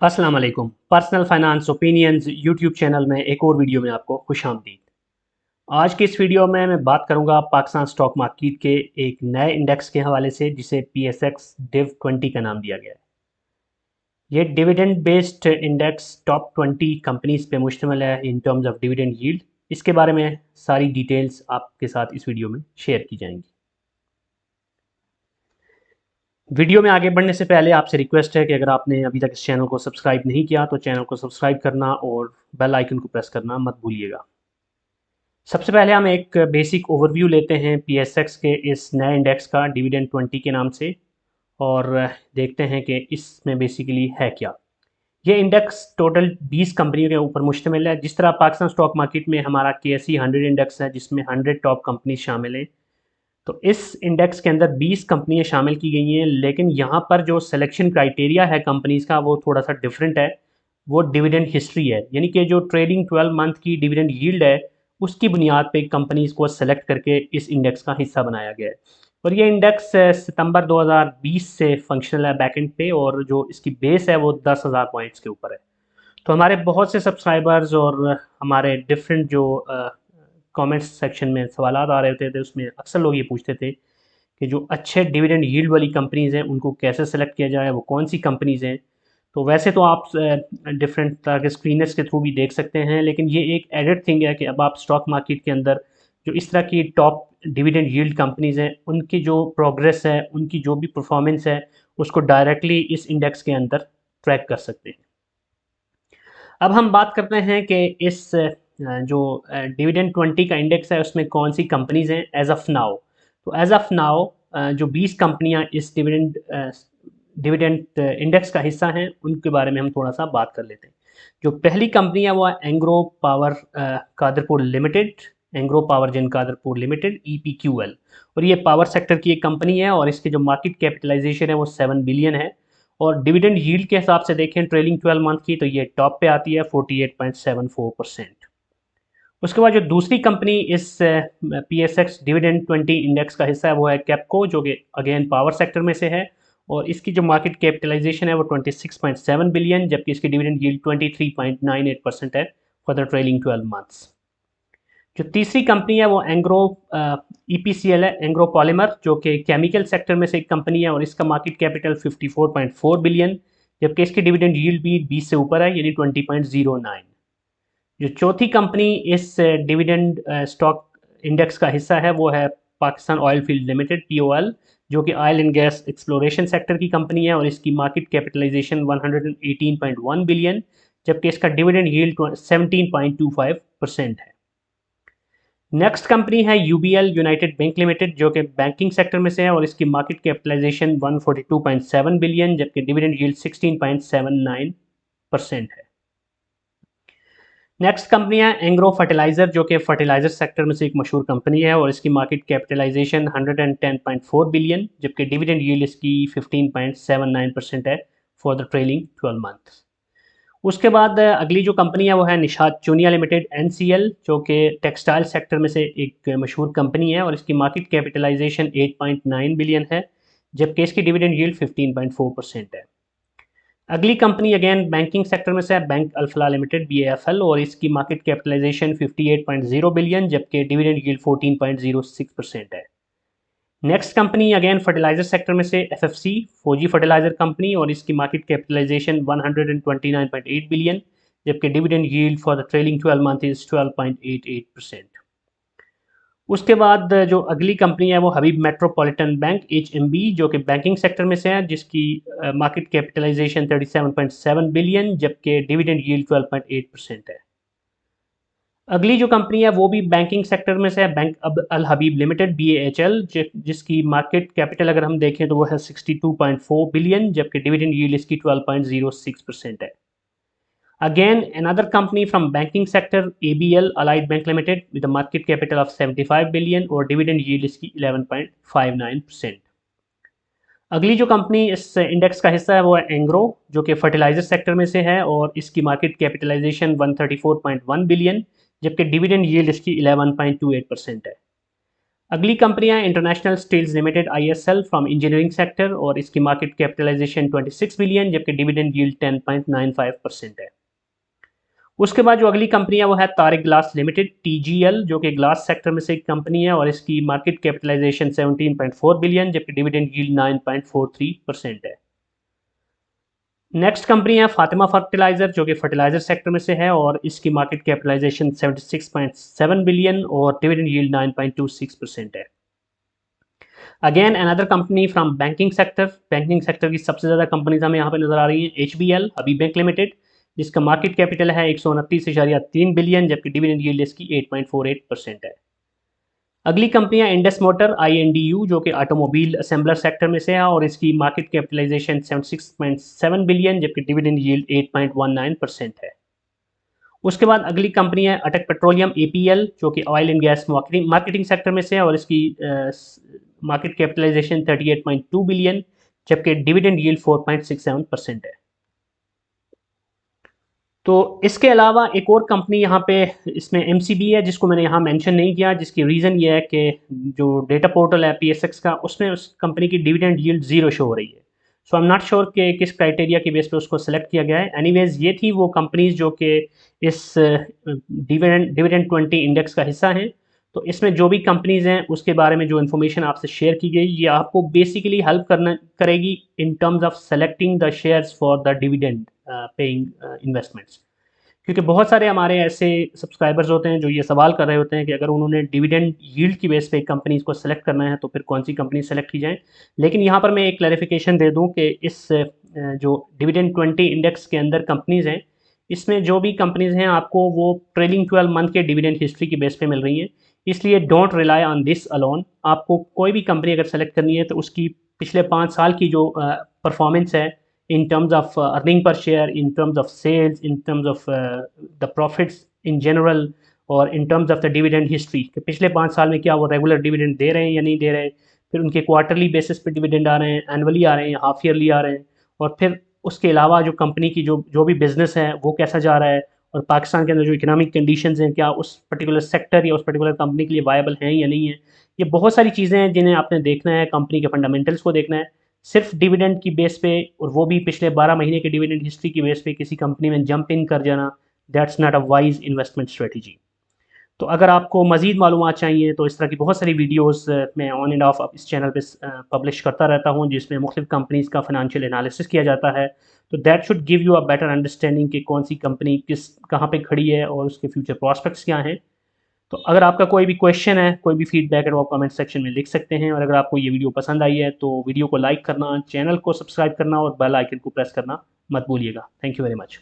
अस्सलाम वालेकुम। Personal finance opinions YouTube channel में एक और वीडियो में आपको खुशामदीद। आज की इस वीडियो में मैं बात करूंगा पाकिस्तान स्टॉक मार्केट के एक नए इंडेक्स के हवाले से जिसे PSX डिव 20 का नाम दिया गया है। ये dividend based index top 20 companies पे मुश्तमिल है in terms of dividend yield. इसके बारे में सारी डिटेल्स आपके साथ इस वीडियो में शेयर की जाएंगी। वीडियो में आगे बढ़ने से पहले आपसे रिक्वेस्ट है कि अगर आपने अभी तक इस चैनल को सब्सक्राइब नहीं किया तो चैनल को सब्सक्राइब करना और बेल आइकन को प्रेस करना मत भूलिएगा। सबसे पहले हम एक बेसिक ओवरव्यू लेते हैं PSX के इस नए इंडेक्स का डिविडेंड 20 के नाम से और देखते हैं कि इसमें बेसिकली है क्या। ये इंडेक्स टोटल 20 कंपनियों के ऊपर मुश्तमिल है। जिस तरह पाकिस्तान स्टॉक मार्केट में हमारा KSE 100 इंडेक्स है जिसमें 100 टॉप कंपनी शामिल हैं, तो इस इंडेक्स के अंदर 20 कंपनियां शामिल की गई हैं, लेकिन यहाँ पर जो सिलेक्शन क्राइटेरिया है कंपनीज का वो थोड़ा सा डिफरेंट है। वो डिविडेंड हिस्ट्री है, यानी कि जो ट्रेडिंग 12 मंथ की डिविडेंड यील्ड है उसकी बुनियाद पे कंपनीज को सेलेक्ट करके इस इंडेक्स का हिस्सा बनाया गया है। और ये इंडेक्स सितंबर 2020 से फंक्शनल है बैकएंड पे, और जो इसकी बेस है वो 10,000 पॉइंट्स के ऊपर है। तो हमारे बहुत से सब्सक्राइबर्स और हमारे डिफरेंट जो कमेंट्स सेक्शन में सवाल आ रहे होते थे उसमें अक्सर लोग ये पूछते थे कि जो अच्छे डिविडेंड यील्ड वाली कंपनीज़ हैं उनको कैसे सेलेक्ट किया जाए, वो कौन सी कंपनीज़ हैं। तो वैसे तो आप डिफरेंट तरह के स्क्रीनर्स के थ्रू भी देख सकते हैं, लेकिन ये एक एडेड थिंग है कि अब आप स्टॉक मार्केट के अंदर जो इस तरह की टॉप डिविडेंड यील्ड कंपनीज़ हैं उनकी जो प्रोग्रेस है, उनकी जो भी परफॉर्मेंस है, उसको डायरेक्टली इस इंडेक्स के अंदर ट्रैक कर सकते हैं। अब हम बात करते हैं कि इस जो डिविडेंड 20 का इंडेक्स है उसमें कौन सी कंपनीज हैं एज ऑफ नाउ। तो एज ऑफ नाउ जो 20 कंपनियां इस डिविडेंड इंडेक्स का हिस्सा हैं उनके बारे में हम थोड़ा सा बात कर लेते हैं। जो पहली कंपनी है वो है Engro power Qadirpur limited, Engro powergen Qadirpur limited EPQL। और ये पावर सेक्टर की एक कंपनी है और इसकी जो मार्केट कैपिटलाइजेशन है वो 7 बिलियन है। और डिविडेंड यील्ड के हिसाब से देखें ट्रेलिंग 12 मंथ की, तो ये टॉप पे आती है 48.74%। उसके बाद जो दूसरी कंपनी इस PSX डिविडेंड 20 इंडेक्स का हिस्सा है वो है कैपको, जो कि अगेन पावर सेक्टर में से है। और इसकी जो मार्केट कैपिटलाइजेशन है वो 26.7 बिलियन, जबकि इसकी डिविडेंड यील्ड 23.98% है फॉर द ट्रेलिंग 12 मंथ्स। जो तीसरी कंपनी है वो एंग्रो EPCL है, एंग्रो पॉलीमर, जो कि केमिकल सेक्टर में से एक कंपनी है और इसका मार्केट कैपिटल 54.4 बिलियन, जबकि इसकी डिविडेंड यील्ड भी 20 से ऊपर है यानी 20.09। जो चौथी कंपनी इस डिविडेंड स्टॉक इंडेक्स का हिस्सा है वो है Pakistan oil field limited POL, जो कि oil and gas exploration sector की कंपनी है और इसकी मार्केट कैपिटलाइजेशन 118.1 बिलियन, जबकि इसका डिविडेंड यील्ड 17.25% है। नेक्स्ट कंपनी है UBL यूनाइटेड बैंक लिमिटेड, जो कि बैंकिंग सेक्टर में से है और इसकी मार्केट कैपिटलाइजेशन 142.7 बिलियन, जबकि डिविडेंड यील्ड 16.79% है। नेक्स्ट कंपनी है एंग्रो फर्टिलाइजर, जो कि फर्टिलाइजर सेक्टर में से एक मशहूर कंपनी है और इसकी मार्केट कैपिटलाइजेशन 110.4 बिलियन, जबकि डिविडेंड यील्ड इसकी 15.79% है फॉर द ट्रेलिंग 12 मंथ। उसके बाद अगली जो कंपनी है वो है निशात चूनिया लिमिटेड NCL, जो कि टेक्सटाइल सेक्टर में से एक मशहूर कंपनी है और इसकी मार्केट कैपिटलाइजेशन 8.9 बिलियन है, जबकि इसकी डिविडेंड यील्ड 15.4% है। अगली कंपनी अगेन बैंकिंग सेक्टर में से है बैंक अल्फला लिमिटेड BAFL, और इसकी मार्केट कैपिटलाइजेशन 58.0 बिलियन, जबकि डिविडेंड यील्ड 14.06% है। Next company again fertiliser sector में से FFC फौजी फर्टिलाइजर कंपनी, और इसकी मार्केट कैपिटलाइजेशन 129.8 बिलियन, जबकि dividend yield for the trailing 12 month is 12.88%। उसके बाद जो अगली कंपनी है वो हबीब मेट्रोपॉलिटन बैंक HMB, जो कि बैंकिंग सेक्टर में से है जिसकी मार्केट कैपिटलाइजेशन 37.7 बिलियन, जबकि डिविडेंड यील्ड 12.8% है। अगली जो कंपनी है वो भी बैंकिंग सेक्टर में से है बैंक अब अल हबीब लिमिटेड BAHL, जिसकी मार्केट कैपिटल अगर हम देखें तो वो है 62.4 बिलियन, जबकि डिविडेंड यील्ड इसकी 12.06% है। Again another company from banking sector ABL Allied Bank Limited with a market capital of 75 billion और डिविडेंड यील्ड इसकी 11.59%। अगली जो कंपनी इस इंडेक्स का हिस्सा है वो है एंग्रो, जो कि फर्टिलाइजर सेक्टर में से है और इसकी मार्केट कैपिटलाइजेशन 134.1 बिलियन, जबकि डिविडेंड यील्ड इसकी 11.28% है। अगली कंपनियां international steels limited ISL from engineering sector, और इसकी मार्केट कैपिटलाइजेशन 26 बिलियन, जबकि डिविडेंड यील्ड 10.95% है। उसके बाद जो अगली कंपनी है वो है तारिक ग्लास लिमिटेड TGL, जो कि ग्लास सेक्टर में से एक कंपनी है, और इसकी मार्केट कैपिटलाइजेशन 17.4 बिलियन, जबकि डिविडेंड यील्ड 9.43% है। नेक्स्ट कंपनी है फातिमा फर्टिलाइजर, जो कि फर्टिलाइजर सेक्टर में से है, और इसकी मार्केट कैपिटलाइजेशन 76.7 बिलियन और डिविडेंड यील्ड 9.26% है। Again another company from banking sector की सबसे ज़्यादा कंपनीज हमें यहाँ पे नजर आ रही हैं। HBL हबीब बैंक लिमिटेड, जिसका मार्केट कैपिटल है 129.3 बिलियन, जबकि डिविडेंड यील्ड इसकी 8.48% है। अगली कंपनियां इंडस मोटर INDU, जो कि ऑटोमोबाइल असेंबलर सेक्टर में से है, और इसकी मार्केट कैपिटलाइजेशन 76.7 बिलियन, जबकि डिविडेंड यील्ड 8.19% है। उसके बाद अगली कंपनी है अटक पेट्रोलियम APL, जो कि oil and gas marketing sector में से है, और इसकी मार्केट कैपिटलाइजेशन 38.2 बिलियन, जबकि डिविडेंड यील्ड 4.67% है। तो इसके अलावा एक और कंपनी यहाँ पे इसमें MCB है, जिसको मैंने यहाँ मेंशन नहीं किया, जिसकी रीज़न ये है कि जो डेटा पोर्टल है PSX का, उसमें उस कंपनी की डिविडेंड यील्ड 0 शो हो रही है। सो आई एम नॉट श्योर कि किस क्राइटेरिया की बेस पे उसको सेलेक्ट किया गया है। एनीवेज ये थी वो कंपनीज जो कि इस डिविडेंड 20 इंडेक्स का हिस्सा हैं। तो इसमें जो भी कंपनीज हैं उसके बारे में जो इन्फॉर्मेशन आपसे शेयर की गई, ये आपको बेसिकली हेल्प करेगी in terms of selecting the shares for the dividend paying investments. क्योंकि बहुत सारे हमारे ऐसे सब्सक्राइबर्स होते हैं जो ये सवाल कर रहे होते हैं कि अगर उन्होंने डिविडेंड यील्ड की बेस पे कंपनीज को सेलेक्ट करना है तो फिर कौन सी कंपनी सेलेक्ट की जाए। लेकिन यहाँ पर मैं एक क्लैरिफिकेशन दे दूँ कि इस जो डिविडेंड 20 इंडेक्स के अंदर कंपनीज हैं, इसमें जो भी कंपनीज हैं आपको वो ट्रेलिंग 12 मंथ के डिविडेंड हिस्ट्री की बेस पे मिल रही हैं। इसलिए don't rely on this alone. आपको कोई भी कंपनी अगर सेलेक्ट करनी है तो उसकी पिछले 5 साल की जो परफॉर्मेंस है in terms of earning per share, in terms of sales, in terms of the profits in general, और in terms of the dividend history कि पिछले 5 साल में क्या वो रेगुलर डिविडेंड दे रहे हैं या नहीं दे रहे हैं, फिर उनके क्वार्टरली बेसिस पे डिविडेंड आ रहे हैं, एनुअली आ रहे हैं, हाफ ईयरली आ रहे हैं, और फिर उसके अलावा जो कंपनी की जो भी बिजनेस है वो कैसा जा रहा है, और पाकिस्तान के अंदर जो इकोनॉमिक कंडीशंस हैं क्या उस पर्टिकुलर सेक्टर या उस पर्टिकुलर कंपनी के लिए वायबल हैं या नहीं है। ये बहुत सारी चीज़ें हैं जिन्हें आपने देखना है, कंपनी के फंडामेंटल्स को देखना है। सिर्फ डिविडेंड की बेस पे, और वो भी पिछले 12 महीने के डिविडेंड हिस्ट्री की बेस पे किसी कंपनी में जंप इन कर जाना, that's not a wise investment strategy. तो अगर आपको मज़ीद मालूमात चाहिए तो इस तरह की बहुत सारी वीडियोस मैं ऑन एंड ऑफ इस चैनल पे पब्लिश करता रहता हूँ, जिसमें मुख्तलिफ कंपनीज का फाइनेंशियल एनालिसिस किया जाता है। तो that should give you a better understanding कि कौन सी कंपनी कहाँ पे खड़ी है और उसके फ्यूचर प्रॉस्पेक्ट्स क्या हैं। तो अगर आपका कोई भी क्वेश्चन है, कोई भी फीडबैक है, तो आप कमेंट सेक्शन में लिख सकते हैं। और अगर आपको ये वीडियो पसंद आई है तो वीडियो को लाइक करना, चैनल को सब्सक्राइब करना और बेल आइकन को प्रेस करना मत भूलिएगा। Thank you very much.